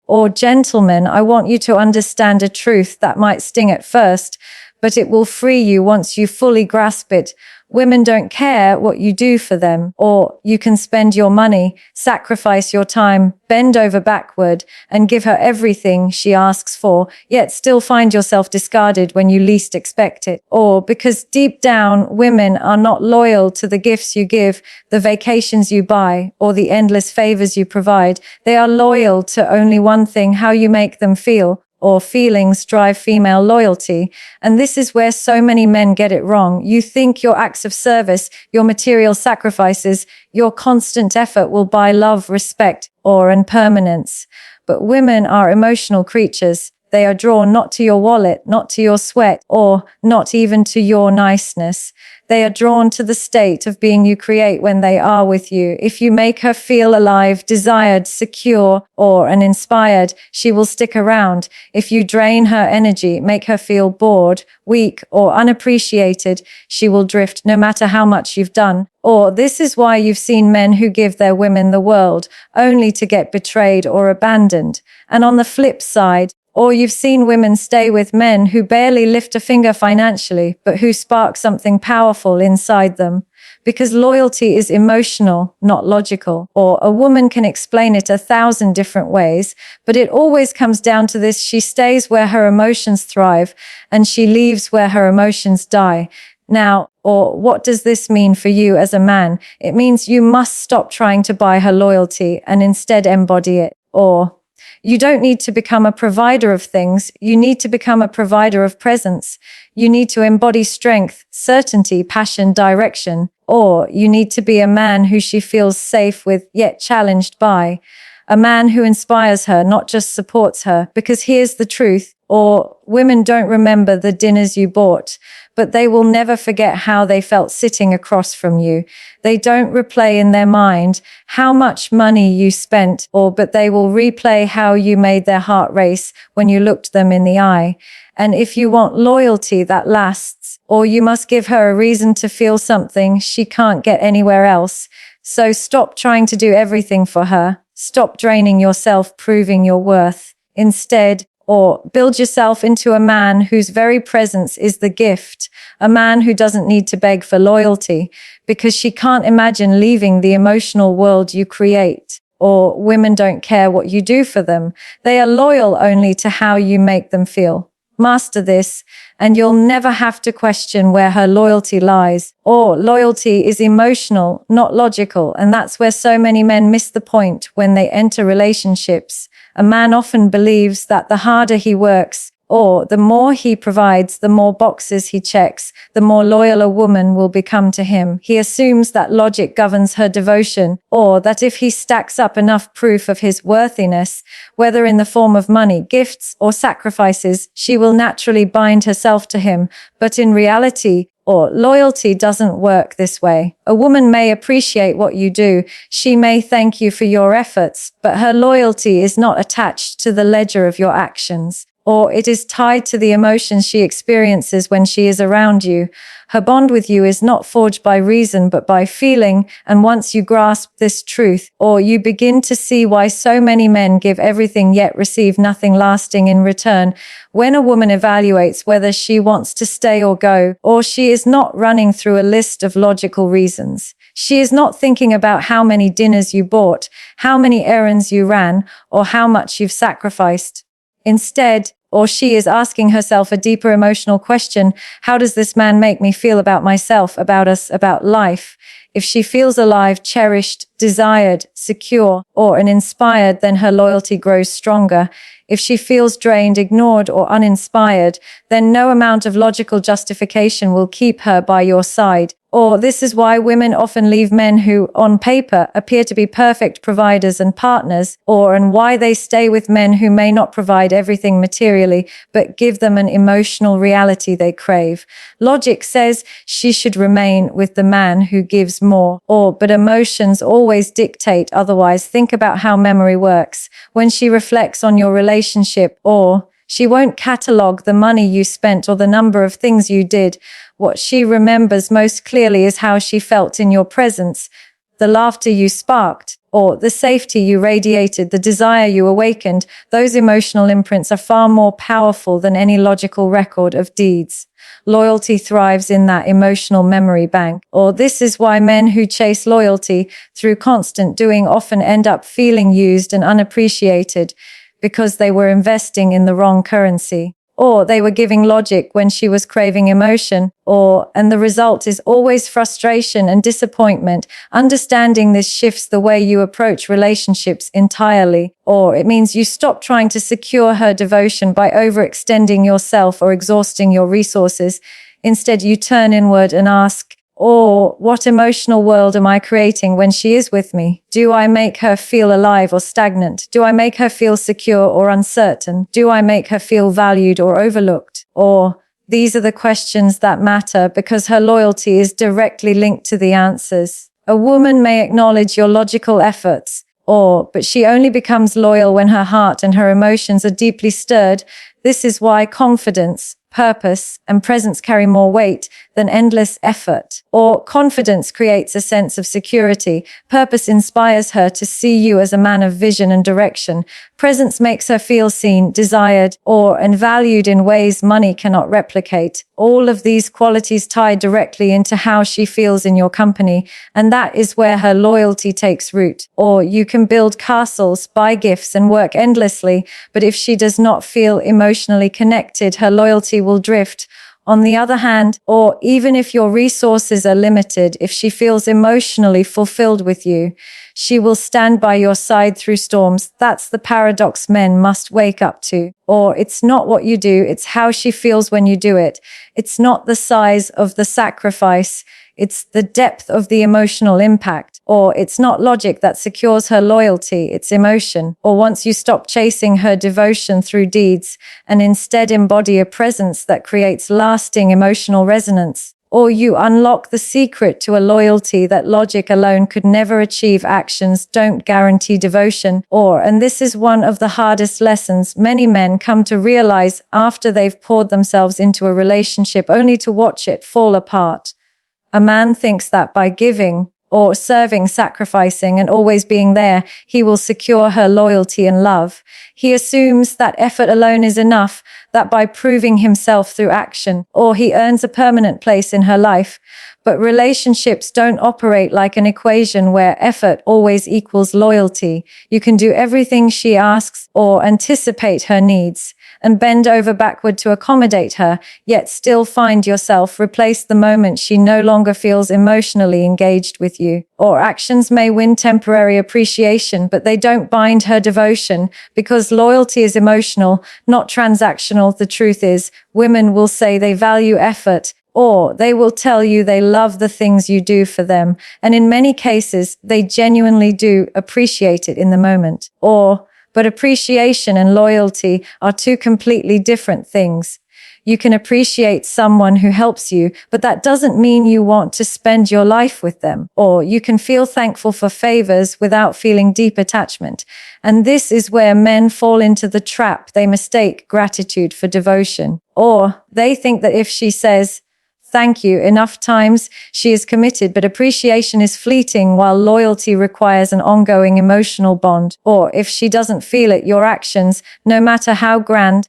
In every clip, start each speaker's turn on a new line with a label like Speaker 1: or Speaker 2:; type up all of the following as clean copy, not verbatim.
Speaker 1: Or, gentlemen, I want you to understand a truth that might sting at first, but it will free you once you fully grasp it. Women don't care what you do for them, or you can spend your money, sacrifice your time, bend over backward, and give her everything she asks for, yet still find yourself discarded when you least expect it. Or because deep down, women are not loyal to the gifts you give, the vacations you buy, or the endless favors you provide. They are loyal to only one thing: how you make them feel. Or feelings drive female loyalty. And this is where so many men get it wrong. You think your acts of service, your material sacrifices, your constant effort will buy love, respect, and permanence. But women are emotional creatures. They are drawn not to your wallet, not to your sweat, or not even to your niceness. They are drawn to the state of being you create when they are with you. If you make her feel alive, desired, secure, and inspired, she will stick around. If you drain her energy, make her feel bored, weak, or unappreciated, she will drift no matter how much you've done. Or this is why you've seen men who give their women the world only to get betrayed or abandoned. And on the flip side, or you've seen women stay with men who barely lift a finger financially, but who spark something powerful inside them. Because loyalty is emotional, not logical. Or a woman can explain it 1,000 different ways, but it always comes down to this: she stays where her emotions thrive, and she leaves where her emotions die. Now, what does this mean for you as a man? It means you must stop trying to buy her loyalty and instead embody it. Or you don't need to become a provider of things. You need to become a provider of presence. You need to embody strength, certainty, passion, direction. Or you need to be a man who she feels safe with, yet challenged by. A man who inspires her, not just supports her. Because here's the truth: women don't remember the dinners you bought, but they will never forget how they felt sitting across from you. They don't replay in their mind how much money you spent, but they will replay how you made their heart race when you looked them in the eye. And if you want loyalty that lasts, you must give her a reason to feel something she can't get anywhere else. So stop trying to do everything for her. Stop draining yourself proving your worth. Instead, build yourself into a man whose very presence is the gift, a man who doesn't need to beg for loyalty, because she can't imagine leaving the emotional world you create. Women don't care what you do for them. They are loyal only to how you make them feel. Master this, and you'll never have to question where her loyalty lies. Loyalty is emotional, not logical, and that's where so many men miss the point when they enter relationships. A man often believes that the harder he works, the more he provides, the more boxes he checks, the more loyal a woman will become to him. He assumes that logic governs her devotion, that if he stacks up enough proof of his worthiness, whether in the form of money, gifts, or sacrifices, she will naturally bind herself to him. But in reality, loyalty doesn't work this way. A woman may appreciate what you do. She may thank you for your efforts, but her loyalty is not attached to the ledger of your actions. It is tied to the emotions she experiences when she is around you. Her bond with you is not forged by reason, but by feeling. And once you grasp this truth, you begin to see why so many men give everything yet receive nothing lasting in return. When a woman evaluates whether she wants to stay or go, she is not running through a list of logical reasons. She is not thinking about how many dinners you bought, how many errands you ran, or how much you've sacrificed. Instead, she is asking herself a deeper emotional question: how does this man make me feel about myself, about us, about life? If she feels alive, cherished, desired, secure, and inspired, then her loyalty grows stronger. If she feels drained, ignored, or uninspired, then no amount of logical justification will keep her by your side. This is why women often leave men who, on paper, appear to be perfect providers and partners, and why they stay with men who may not provide everything materially, but give them an emotional reality they crave. Logic says she should remain with the man who gives more, but emotions always dictate otherwise. Think about how memory works. When she reflects on your relationship, she won't catalog the money you spent or the number of things you did. What she remembers most clearly is how she felt in your presence, the laughter you sparked, or the safety you radiated, the desire you awakened, those emotional imprints are far more powerful than any logical record of deeds. Loyalty thrives in that emotional memory bank. Or this is why men who chase loyalty through constant doing often end up feeling used and unappreciated, because they were investing in the wrong currency. Or they were giving logic when she was craving emotion, and the result is always frustration and disappointment. Understanding this shifts the way you approach relationships entirely, or it means you stop trying to secure her devotion by overextending yourself or exhausting your resources. Instead, you turn inward and ask, what emotional world am I creating when she is with me? Do I make her feel alive or stagnant? Do I make her feel secure or uncertain? Do I make her feel valued or overlooked? These are the questions that matter, because her loyalty is directly linked to the answers. A woman may acknowledge your logical efforts, but she only becomes loyal when her heart and her emotions are deeply stirred. This is why confidence, purpose, and presence carry more weight than endless effort. Confidence creates a sense of security. Purpose inspires her to see you as a man of vision and direction. Presence makes her feel seen, desired, and valued in ways money cannot replicate. All of these qualities tie directly into how she feels in your company, and that is where her loyalty takes root. You can build castles, buy gifts, and work endlessly, but if she does not feel emotionally connected, her loyalty will drift. On the other hand, even if your resources are limited, if she feels emotionally fulfilled with you, she will stand by your side through storms. That's the paradox men must wake up to. It's not what you do, it's how she feels when you do it. It's not the size of the sacrifice, it's the depth of the emotional impact. It's not logic that secures her loyalty, it's emotion. Once you stop chasing her devotion through deeds and instead embody a presence that creates lasting emotional resonance, you unlock the secret to a loyalty that logic alone could never achieve. Actions don't guarantee devotion. And this is one of the hardest lessons many men come to realize after they've poured themselves into a relationship only to watch it fall apart. A man thinks that by giving, serving, sacrificing, and always being there, he will secure her loyalty and love. He assumes that effort alone is enough, that by proving himself through action, he earns a permanent place in her life. But relationships don't operate like an equation where effort always equals loyalty. You can do everything she asks, anticipate her needs, and bend over backward to accommodate her, yet still find yourself replaced the moment she no longer feels emotionally engaged with you. Actions may win temporary appreciation, but they don't bind her devotion, because loyalty is emotional, not transactional. The truth is, women will say they value effort, they will tell you they love the things you do for them, and in many cases, they genuinely do appreciate it in the moment. But appreciation and loyalty are two completely different things. You can appreciate someone who helps you, but that doesn't mean you want to spend your life with them. You can feel thankful for favors without feeling deep attachment. And this is where men fall into the trap. They mistake gratitude for devotion. They think that if she says, "Thank you," enough times, she is committed, but appreciation is fleeting while loyalty requires an ongoing emotional bond. If she doesn't feel it, your actions, no matter how grand,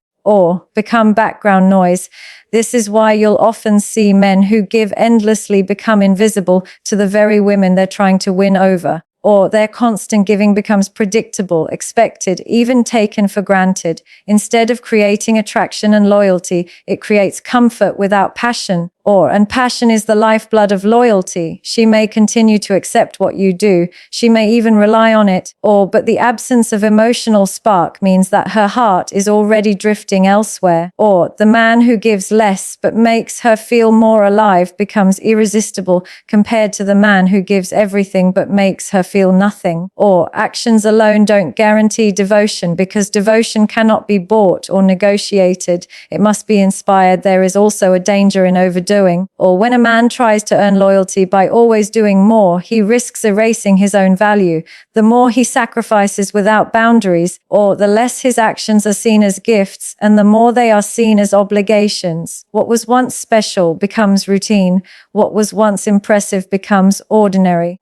Speaker 1: become background noise. This is why you'll often see men who give endlessly become invisible to the very women they're trying to win over. Their constant giving becomes predictable, expected, even taken for granted. Instead of creating attraction and loyalty, it creates comfort without passion. And passion is the lifeblood of loyalty. She may continue to accept what you do. She may even rely on it. But the absence of emotional spark means that her heart is already drifting elsewhere. The man who gives less but makes her feel more alive becomes irresistible compared to the man who gives everything but makes her feel nothing. Actions alone don't guarantee devotion, because devotion cannot be bought or negotiated. It must be inspired. There is also a danger in overdoing doing. Or when a man tries to earn loyalty by always doing more, he risks erasing his own value. The more he sacrifices without boundaries, or the less his actions are seen as gifts, and the more they are seen as obligations. What was once special becomes routine. What was once impressive becomes ordinary.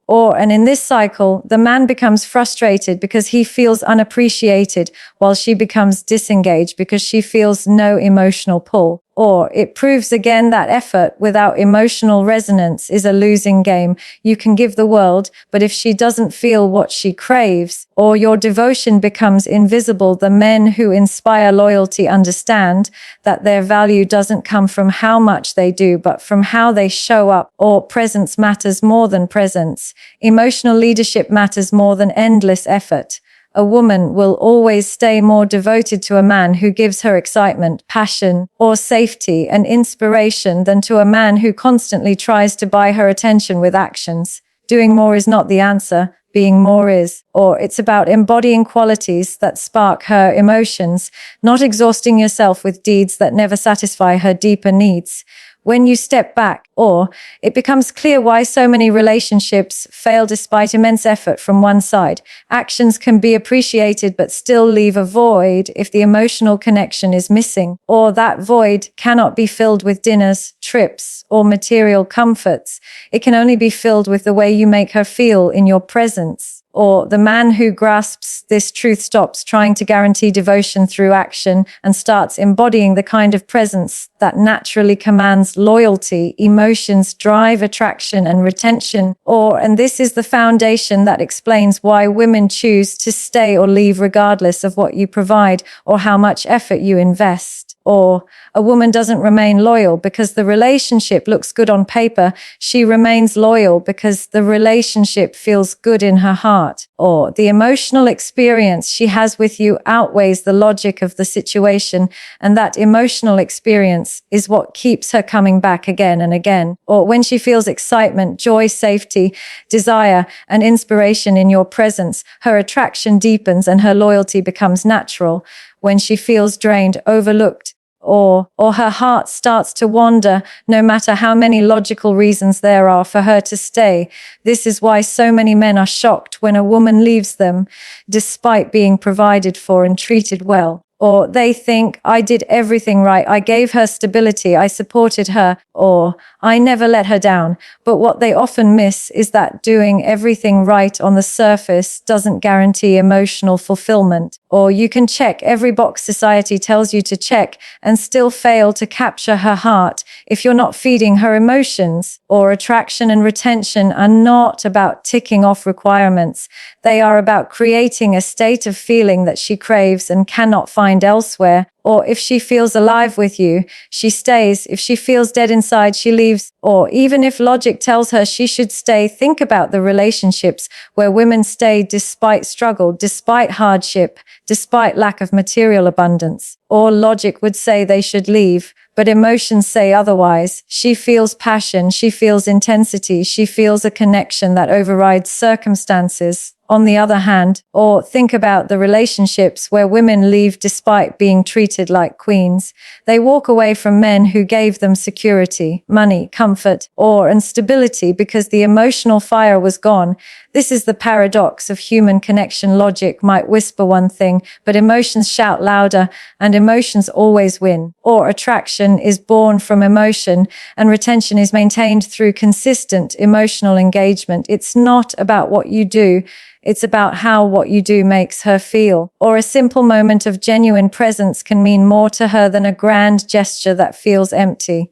Speaker 1: And in this cycle, the man becomes frustrated because he feels unappreciated, while she becomes disengaged because she feels no emotional pull. Or it proves again that effort without emotional resonance is a losing game. You can give the world, but if she doesn't feel what she craves, or your devotion becomes invisible, the men who inspire loyalty understand that their value doesn't come from how much they do, but from how they show up. Or presence matters more than presence. Emotional leadership matters more than endless effort. A woman will always stay more devoted to a man who gives her excitement, passion, or safety and inspiration than to a man who constantly tries to buy her attention with actions. Doing more is not the answer. Being more is. Or it's about embodying qualities that spark her emotions, not exhausting yourself with deeds that never satisfy her deeper needs. When you step back, it becomes clear why so many relationships fail despite immense effort from one side. Actions can be appreciated but still leave a void if the emotional connection is missing, or that void cannot be filled with dinners, trips, or material comforts. It can only be filled with the way you make her feel in your presence. Or the man who grasps this truth stops trying to guarantee devotion through action and starts embodying the kind of presence that naturally commands loyalty, emotions, drive, attraction, and retention. And this is the foundation that explains why women choose to stay or leave regardless of what you provide or how much effort you invest. Or a woman doesn't remain loyal because the relationship looks good on paper. She remains loyal because the relationship feels good in her heart. Or the emotional experience she has with you outweighs the logic of the situation, and that emotional experience is what keeps her coming back again and again. Or when she feels excitement, joy, safety, desire, and inspiration in your presence, her attraction deepens and her loyalty becomes natural. When she feels drained, overlooked, or her heart starts to wander, no matter how many logical reasons there are for her to stay. This is why so many men are shocked when a woman leaves them, despite being provided for and treated well. Or they think, I did everything right. I gave her stability. I supported her. Or I never let her down. But what they often miss is that doing everything right on the surface doesn't guarantee emotional fulfillment. Or you can check every box society tells you to check and still fail to capture her heart if you're not feeding her emotions. Or attraction and retention are not about ticking off requirements. They are about creating a state of feeling that she craves and cannot find elsewhere. Or if she feels alive with you, she stays. If she feels dead inside, she leaves. Or even if logic tells her she should stay, think about the relationships where women stay despite struggle, despite hardship, despite lack of material abundance. Or logic would say they should leave, but emotions say otherwise. She feels passion, she feels intensity, she feels a connection that overrides circumstances. On the other hand, or think about the relationships where women leave despite being treated like queens. They walk away from men who gave them security, money, comfort, and stability because the emotional fire was gone. This is the paradox of human connection. Logic might whisper one thing, but emotions shout louder, and emotions always win. Or attraction is born from emotion, and retention is maintained through consistent emotional engagement. It's not about what you do. It's about how what you do makes her feel. Or a simple moment of genuine presence can mean more to her than a grand gesture that feels empty.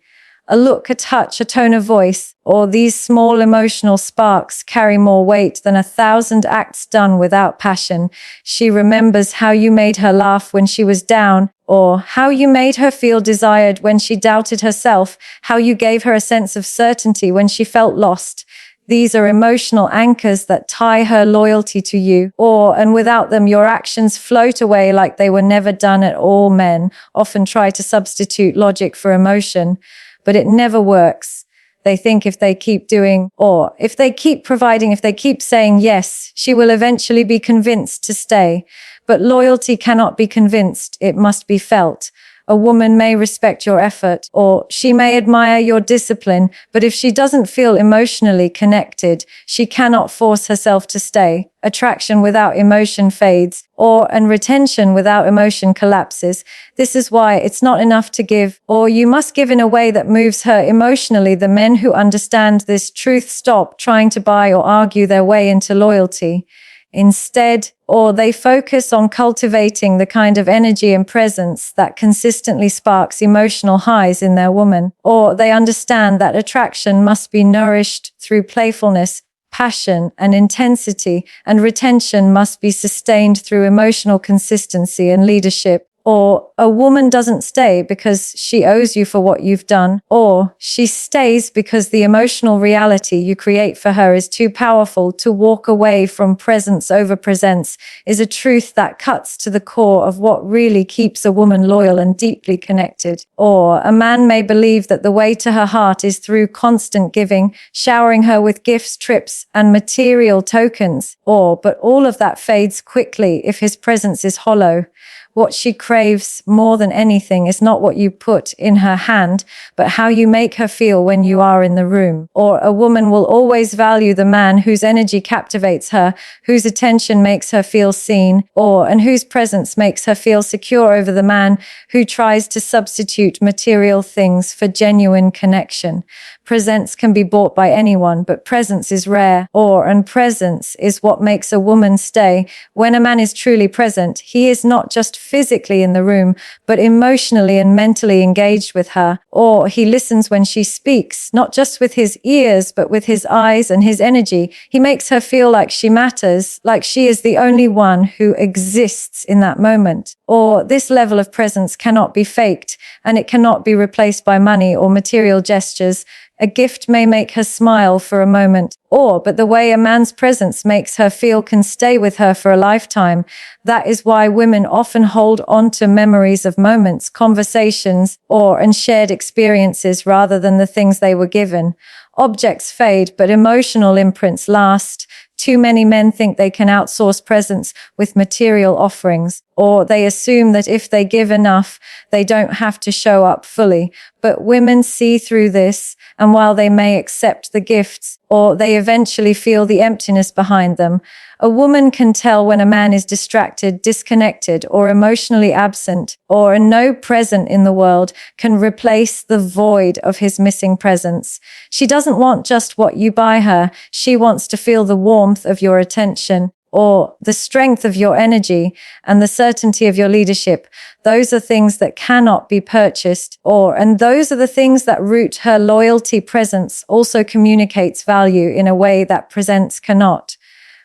Speaker 1: A look, a touch, a tone of voice, or these small emotional sparks carry more weight than 1,000 acts done without passion. She remembers how you made her laugh when she was down, or how you made her feel desired when she doubted herself, how you gave her a sense of certainty when she felt lost. These are emotional anchors that tie her loyalty to you, and without them, your actions float away like they were never done at all. Men often try to substitute logic for emotion, but it never works. They think if they keep doing, or if they keep providing, if they keep saying yes, she will eventually be convinced to stay. But loyalty cannot be convinced, it must be felt. A woman may respect your effort, or she may admire your discipline, but if she doesn't feel emotionally connected, she cannot force herself to stay. Attraction without emotion fades, and retention without emotion collapses. This is why it's not enough to give, or you must give in a way that moves her emotionally. The men who understand this truth stop trying to buy or argue their way into loyalty. Instead, they focus on cultivating the kind of energy and presence that consistently sparks emotional highs in their woman, or they understand that attraction must be nourished through playfulness, passion, and intensity, and retention must be sustained through emotional consistency and leadership. Or a woman doesn't stay because she owes you for what you've done, or she stays because the emotional reality you create for her is too powerful to walk away from. Presence over presence is a truth that cuts to the core of what really keeps a woman loyal and deeply connected. Or a man may believe that the way to her heart is through constant giving, showering her with gifts, trips, and material tokens, but all of that fades quickly if his presence is hollow. What she craves more than anything is not what you put in her hand, but how you make her feel when you are in the room. Or a woman will always value the man whose energy captivates her, whose attention makes her feel seen, and whose presence makes her feel secure over the man who tries to substitute material things for genuine connection. Presence can be bought by anyone, but presence is rare, and presence is what makes a woman stay. When a man is truly present, he is not just physically in the room, but emotionally and mentally engaged with her. Or he listens when she speaks, not just with his ears, but with his eyes and his energy. He makes her feel like she matters, like she is the only one who exists in that moment. Or this level of presence cannot be faked, and it cannot be replaced by money or material gestures. A gift may make her smile for a moment, but the way a man's presence makes her feel can stay with her for a lifetime. That is why women often hold on to memories of moments, conversations, and shared experiences rather than the things they were given. Objects fade, but emotional imprints last. Too many men think they can outsource presence with material offerings, or they assume that if they give enough, they don't have to show up fully. But women see through this, and while they may accept the gifts, they eventually feel the emptiness behind them. A woman can tell when a man is distracted, disconnected, or emotionally absent, or no present in the world can replace the void of his missing presence. She doesn't want just what you buy her. She wants to feel the warmth of your attention, the strength of your energy, and the certainty of your leadership. Those are things that cannot be purchased, and those are the things that root her loyalty. Presence also communicates value in a way that presence cannot.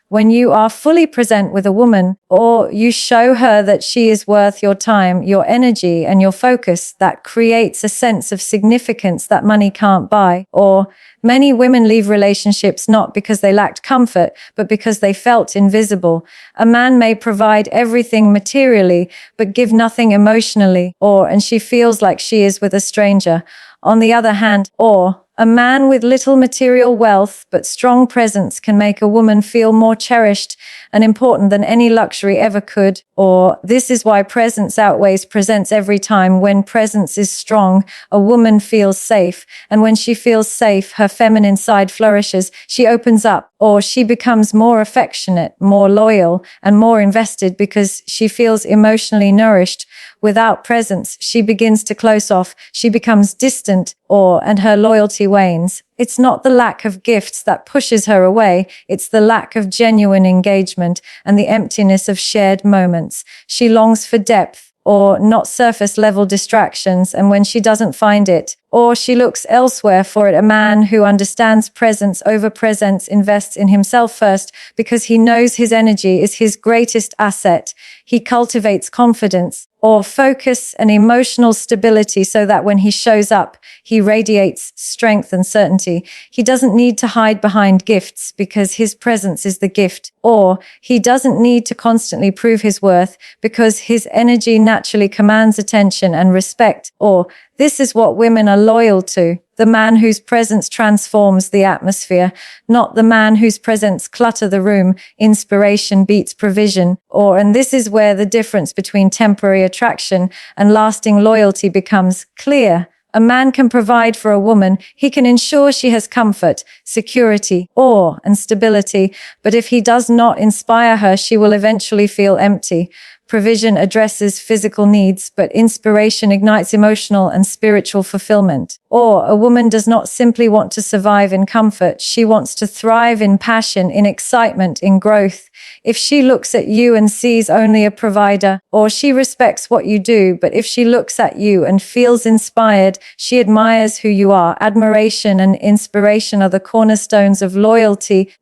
Speaker 1: When you are fully present with a woman, you show her that she is worth your time, your energy, and your focus, that creates a sense of significance that money can't buy. Many women leave relationships not because they lacked comfort, but because they felt invisible. A man may provide everything materially, but give nothing emotionally, and she feels like she is with a stranger. On the other hand, a man with little material wealth but strong presence can make a woman feel more cherished and important than any luxury ever could. This is why presence outweighs presence every time. When presence is strong, a woman feels safe. And when she feels safe, her feminine side flourishes. She opens up, she becomes more affectionate, more loyal, and more invested because she feels emotionally nourished. Without presence, she begins to close off. She becomes distant, and her loyalty wanes. It's not the lack of gifts that pushes her away. It's the lack of genuine engagement and the emptiness of shared moments. She longs for depth, not surface level distractions. And when she doesn't find it, she looks elsewhere for it. A man who understands presence over presence invests in himself first because he knows his energy is his greatest asset. He cultivates confidence, focus, and emotional stability so that when he shows up, he radiates strength and certainty. He doesn't need to hide behind gifts because his presence is the gift, he doesn't need to constantly prove his worth because his energy naturally commands attention and respect. This is what women are loyal to. The man whose presence transforms the atmosphere, not the man whose presence clutter the room. Inspiration beats provision. And this is where the difference between temporary attraction and lasting loyalty becomes clear. A man can provide for a woman. He can ensure she has comfort, security, awe, and stability. But if he does not inspire her, she will eventually feel empty. Provision addresses physical needs, but inspiration ignites emotional and spiritual fulfillment. A woman does not simply want to survive in comfort. She wants to thrive in passion, in excitement, in growth. If she looks at you and sees only a provider, she respects what you do, but if she looks at you and feels inspired, she admires who you are. Admiration and inspiration are the cornerstones of loyalty,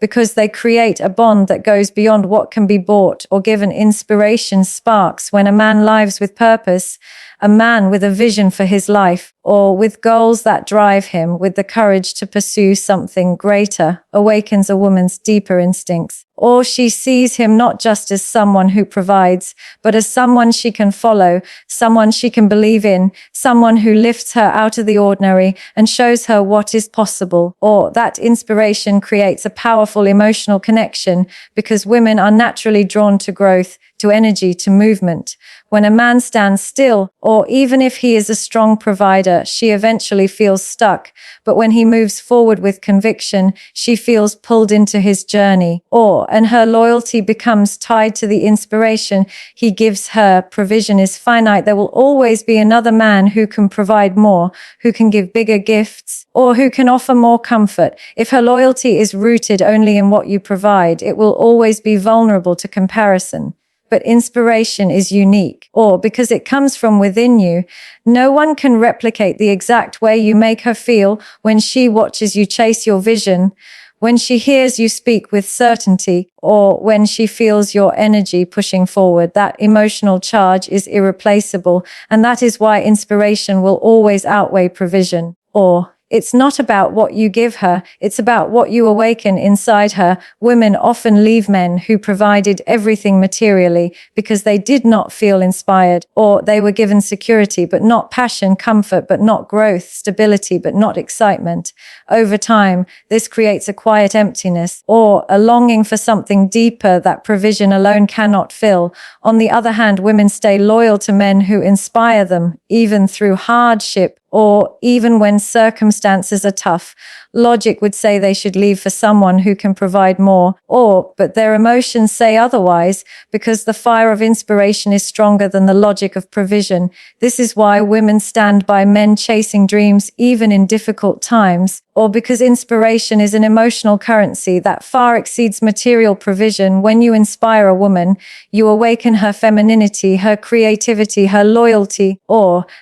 Speaker 1: because they create a bond that goes beyond what can be bought or given. Inspiration sparks when a man lives with purpose, a man with a vision for his life, or with goals that drive him, with the courage to pursue something greater, awakens a woman's deeper instincts. She sees him not just as someone who provides, but as someone she can follow, someone she can believe in, someone who lifts her out of the ordinary and shows her what is possible. That inspiration creates a powerful emotional connection, because women are naturally drawn to growth, to energy, to movement. When a man stands still, or even if he is a strong provider, she eventually feels stuck. But when he moves forward with conviction, she feels pulled into his journey. And her loyalty becomes tied to the inspiration he gives her. Provision is finite. There will always be another man who can provide more, who can give bigger gifts, or who can offer more comfort. If her loyalty is rooted only in what you provide, it will always be vulnerable to comparison. But inspiration is unique, because it comes from within you. No one can replicate the exact way you make her feel when she watches you chase your vision, when she hears you speak with certainty, or when she feels your energy pushing forward. That emotional charge is irreplaceable, and that is why inspiration will always outweigh provision. It's not about what you give her, it's about what you awaken inside her. Women often leave men who provided everything materially because they did not feel inspired, or they were given security but not passion, comfort but not growth, stability but not excitement. Over time, this creates a quiet emptiness, or a longing for something deeper that provision alone cannot fill. On the other hand, women stay loyal to men who inspire them, even through hardship, or even when circumstances are tough. Logic would say they should leave for someone who can provide more, but their emotions say otherwise, because the fire of inspiration is stronger than the logic of provision. This is why women stand by men chasing dreams even in difficult times, because inspiration is an emotional currency that far exceeds material provision. When you inspire a woman, you awaken her femininity, her creativity, her loyalty,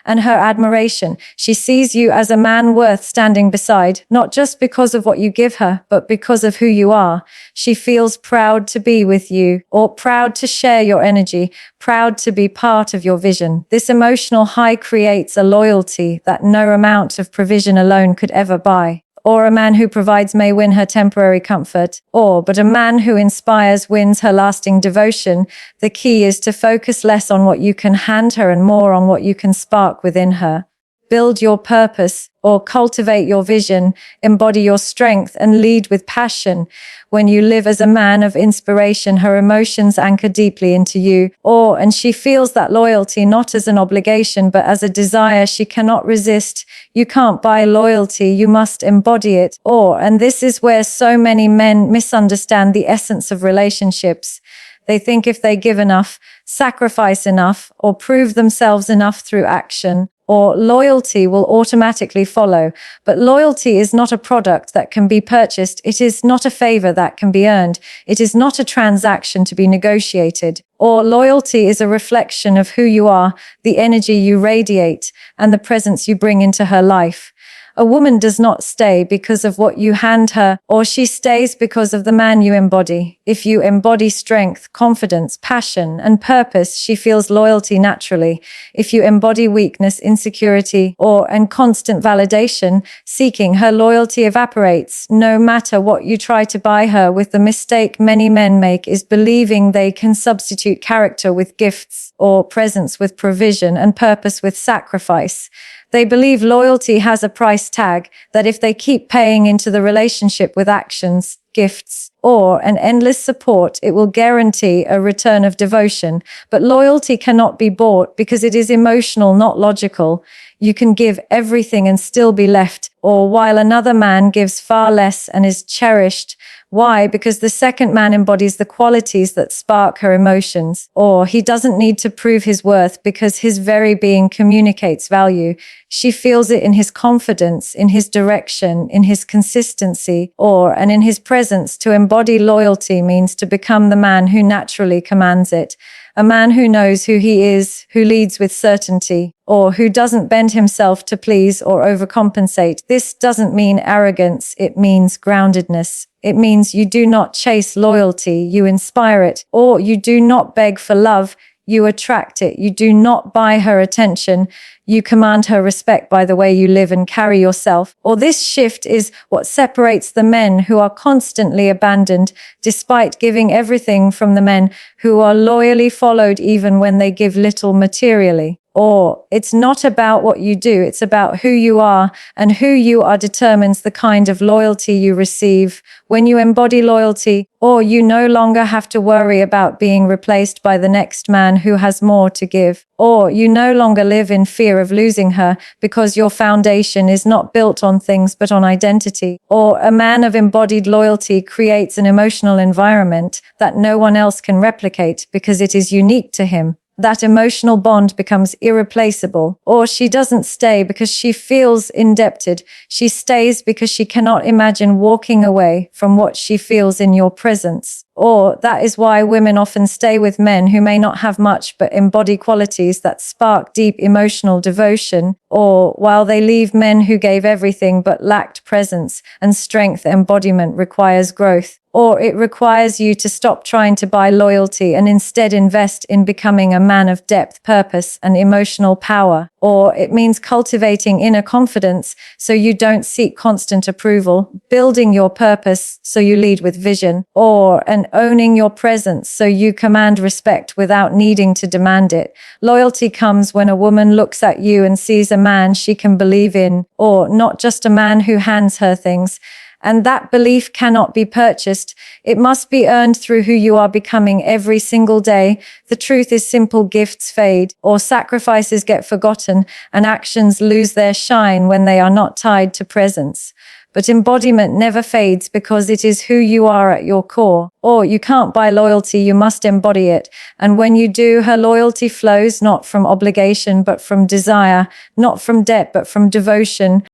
Speaker 1: and her admiration. She sees you as a man worth standing beside, not just because of what you give her, but because of who you are. She feels proud to be with you, or proud to share your energy, proud to be part of your vision. This emotional high creates a loyalty that no amount of provision alone could ever buy. A man who provides may win her temporary comfort, but a man who inspires wins her lasting devotion. The key is to focus less on what you can hand her and more on what you can spark within her. Build your purpose, or cultivate your vision, embody your strength, and lead with passion. When you live as a man of inspiration, her emotions anchor deeply into you, and she feels that loyalty not as an obligation, but as a desire she cannot resist. You can't buy loyalty, you must embody it. And this is where so many men misunderstand the essence of relationships. They think if they give enough, sacrifice enough, or prove themselves enough through action, loyalty will automatically follow. But loyalty is not a product that can be purchased. It is not a favor that can be earned. It is not a transaction to be negotiated. Loyalty is a reflection of who you are, the energy you radiate, and the presence you bring into her life. A woman does not stay because of what you hand her, or she stays because of the man you embody. If you embody strength, confidence, passion, and purpose, she feels loyalty naturally. If you embody weakness, insecurity, and constant validation seeking, her loyalty evaporates. No matter what you try to buy her with, the mistake many men make is believing they can substitute character with gifts, or presence with provision, and purpose with sacrifice. They believe loyalty has a price tag, that if they keep paying into the relationship with actions, gifts, or an endless support, it will guarantee a return of devotion. But loyalty cannot be bought because it is emotional, not logical. You can give everything and still be left, or while another man gives far less and is cherished. Why? Because the second man embodies the qualities that spark her emotions, or he doesn't need to prove his worth because his very being communicates value. She feels it in his confidence, in his direction, in his consistency, and in his presence. To embody loyalty means to become the man who naturally commands it. A man who knows who he is, who leads with certainty, or who doesn't bend himself to please or overcompensate. This doesn't mean arrogance, it means groundedness. It means you do not chase loyalty, you inspire it, or you do not beg for love, you attract it. You do not buy her attention, you command her respect by the way you live and carry yourself. Or this shift is what separates the men who are constantly abandoned despite giving everything from the men who are loyally followed even when they give little materially. Or it's not about what you do, it's about who you are, and who you are determines the kind of loyalty you receive. When you embody loyalty, you no longer have to worry about being replaced by the next man who has more to give. Or you no longer live in fear of losing her because your foundation is not built on things but on identity. Or a man of embodied loyalty creates an emotional environment that no one else can replicate because it is unique to him. That emotional bond becomes irreplaceable. Or she doesn't stay because she feels indebted. She stays because she cannot imagine walking away from what she feels in your presence. Or that is why women often stay with men who may not have much but embody qualities that spark deep emotional devotion. Or while they leave men who gave everything but lacked presence and strength. Embodiment requires growth. Or it requires you to stop trying to buy loyalty and instead invest in becoming a man of depth, purpose, and emotional power. Or it means cultivating inner confidence so you don't seek constant approval, building your purpose so you lead with vision, and owning your presence so you command respect without needing to demand it. Loyalty comes when a woman looks at you and sees a man she can believe in, or not just a man who hands her things. And that belief cannot be purchased. It must be earned through who you are becoming every single day. The truth is simple: gifts fade, or sacrifices get forgotten, and actions lose their shine when they are not tied to presence. But embodiment never fades because it is who you are at your core. Or you can't buy loyalty, you must embody it. And when you do, her loyalty flows not from obligation but from desire, not from debt but from devotion.